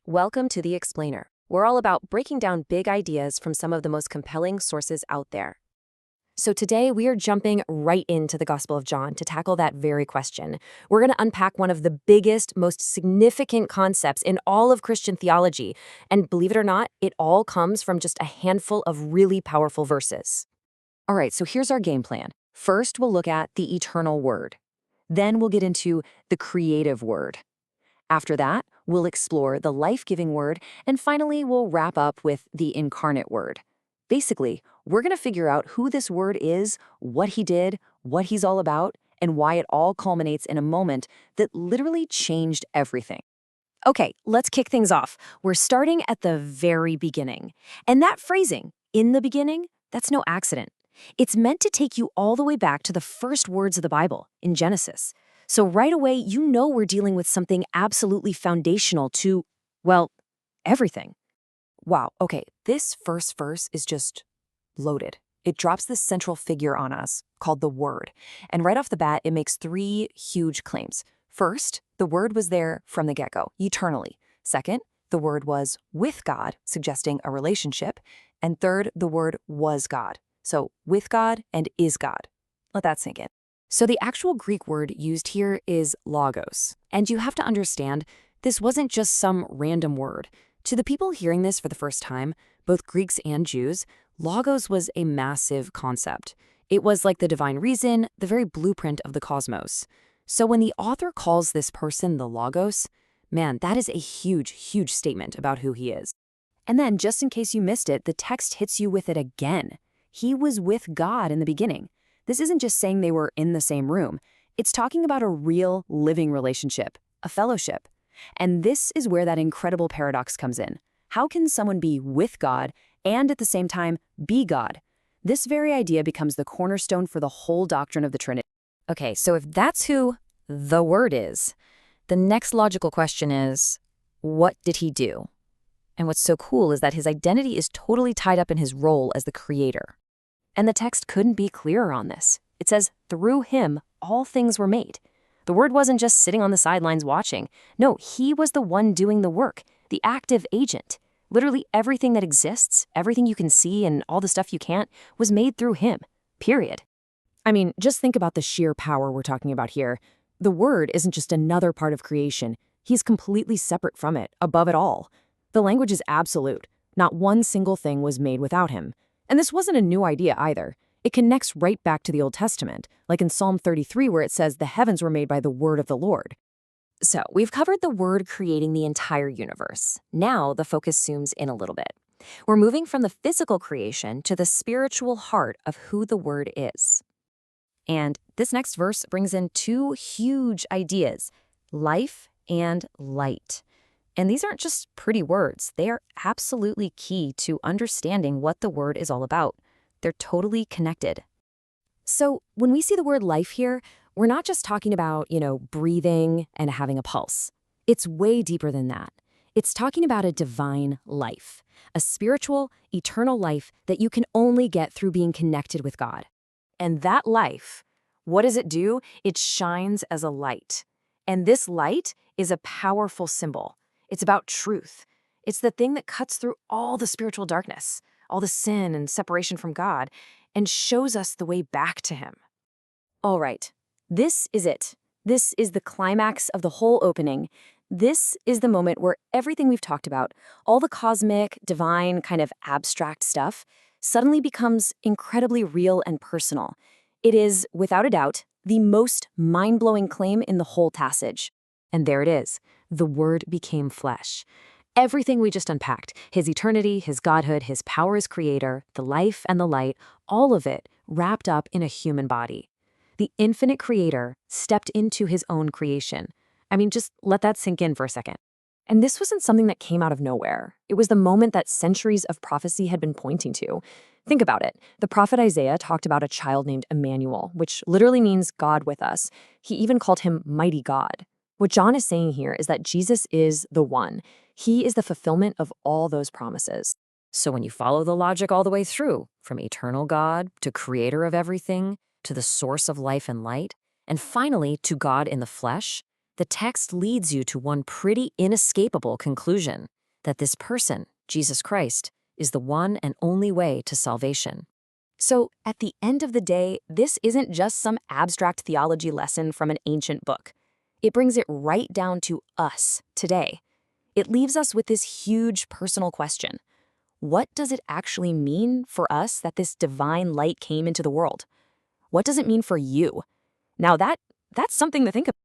Welcome to The Explainer. We're all about breaking down big ideas from some of the most compelling sources out there. So today we are jumping right into the Gospel of John to tackle that very question. We're going to unpack one of the biggest, most significant concepts in all of Christian theology. And believe it or not, it all comes from just a handful of really powerful verses. All right, so here's our game plan. First, we'll look at the eternal word. Then we'll get into the creative word. After that, we'll explore the life-giving word, and finally, we'll wrap up with the incarnate word. Basically, we're going to figure out who this word is, what he did, what he's all about, and why it all culminates in a moment that literally changed everything. Okay, let's kick things off. We're starting at the very beginning. And that phrasing, in the beginning, that's no accident. It's meant to take you all the way back to the first words of the Bible, in Genesis. So right away, you know we're dealing with something absolutely foundational to, well, everything. Wow, okay, this first verse is just loaded. It drops this central figure on us called the Word. And right off the bat, it makes three huge claims. First, the Word was there from the get-go, eternally. Second, the Word was with God, suggesting a relationship. And third, the Word was God. So with God and is God. Let that sink in. So the actual Greek word used here is logos. And you have to understand, this wasn't just some random word. To the people hearing this for the first time, both Greeks and Jews, logos was a massive concept. It was like the divine reason, the very blueprint of the cosmos. So when the author calls this person the logos, man, that is a huge, huge statement about who he is. And then, just in case you missed it, the text hits you with it again. He was with God in the beginning. This isn't just saying they were in the same room. It's talking about a real, living relationship, a fellowship. And this is where that incredible paradox comes in. How can someone be with God and at the same time be God? This very idea becomes the cornerstone for the whole doctrine of the Trinity. Okay, so if that's who the Word is, the next logical question is, what did he do? And what's so cool is that his identity is totally tied up in his role as the creator. And the text couldn't be clearer on this. It says, through him, all things were made. The Word wasn't just sitting on the sidelines watching. No, he was the one doing the work, the active agent. Literally everything that exists, everything you can see and all the stuff you can't, was made through him, period. I mean, just think about the sheer power we're talking about here. The Word isn't just another part of creation. He's completely separate from it, above it all. The language is absolute. Not one single thing was made without him. And this wasn't a new idea either. It connects right back to the Old Testament, like in Psalm 33 where it says the heavens were made by the word of the Lord. So we've covered the Word creating the entire universe. Now the focus zooms in a little bit. We're moving from the physical creation to the spiritual heart of who the Word is. And this next verse brings in two huge ideas, life and light. And these aren't just pretty words. They are absolutely key to understanding what the Word is all about. They're totally connected. So when we see the word life here, we're not just talking about, breathing and having a pulse. It's way deeper than that. It's talking about a divine life, a spiritual, eternal life that you can only get through being connected with God. And that life, what does it do? It shines as a light. And this light is a powerful symbol. It's about truth. It's the thing that cuts through all the spiritual darkness, all the sin and separation from God, and shows us the way back to him. All right, this is it. This is the climax of the whole opening. This is the moment where everything we've talked about, all the cosmic, divine, kind of abstract stuff, suddenly becomes incredibly real and personal. It is, without a doubt, the most mind-blowing claim in the whole passage. And there it is. The Word became flesh. Everything we just unpacked, his eternity, his godhood, his power as creator, the life and the light, all of it wrapped up in a human body. The infinite creator stepped into his own creation. I mean, just let that sink in for a second. And this wasn't something that came out of nowhere. It was the moment that centuries of prophecy had been pointing to. Think about it. The prophet Isaiah talked about a child named Emmanuel, which literally means God with us. He even called him mighty God. What John is saying here is that Jesus is the one. He is the fulfillment of all those promises. So when you follow the logic all the way through, from eternal God to creator of everything, to the source of life and light, and finally to God in the flesh, The text leads you to one pretty inescapable conclusion, that this person, Jesus Christ, is the one and only way to salvation. So, at the end of the day, this isn't just some abstract theology lesson from an ancient book. It brings it right down to us today. It leaves us with this huge personal question. What does it actually mean for us that this divine light came into the world? What does it mean for you? Now that's something to think about.